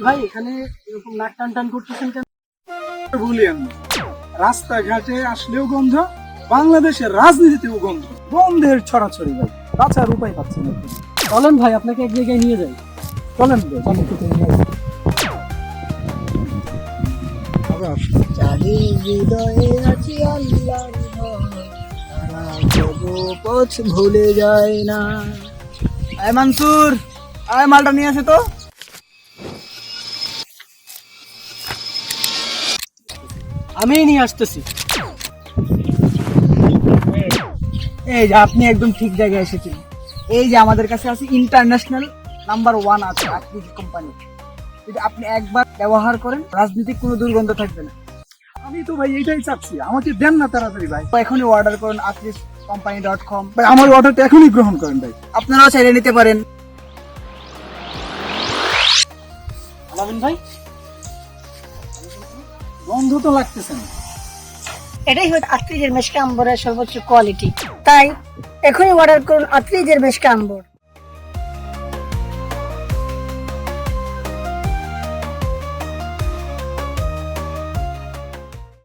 ভাই এখানে এরকম নাক টান টান করতেছেন কেন? ভুলিয়েন না, রাস্তাঘাটে আসলেও গন্ধ, বাংলাদেশের রাজনীতিতেও গন্ধ, গন্ধের ছড়াছড়ি ভাই, বাঁচার উপায় পাচ্ছি না। চলেন ভাই আপনাকে এক জায়গায় নিয়ে যাই। চলেন ভাই, চলেন কোথায় নিয়ে যাই। জানি হৃদয়ে আছি আল্লাহর ভয়, তারা তবু পথ ভুলে যায় না। আয় মানসুর, আয় মালটা নিয়ে আসে তো। আমি নিয়ে আসতেছি। এই যে আপনি একদম ঠিক জায়গায় এসেছেন। এই যে আমাদের কাছে আছে ইন্টারন্যাশনাল নাম্বার 1 আছে আত্রিশ কোম্পানি। যদি আপনি একবার ব্যবহার করেন, রাজনীতিক কোনো দুর্গন্ধ থাকবে না। আমি তো ভাই এইটাই চাচ্ছি, আমাকে দেন না তাড়াতাড়ি ভাই। তো এখনই অর্ডার করুন atriscompany.com। ভাই আমার অর্ডারটা এখনই গ্রহণ করেন ভাই। আপনারাও চাইলে নিতে পারেন। আলামিন ভাই, গন্ধ তো লাগতেছে না। এটাই হচ্ছে আত্রিজের মেশকা আম্বরের সর্বোচ্চ কোয়ালিটি। তাই এখনই অর্ডার করুন আত্রিজের মেশকা আম্বর।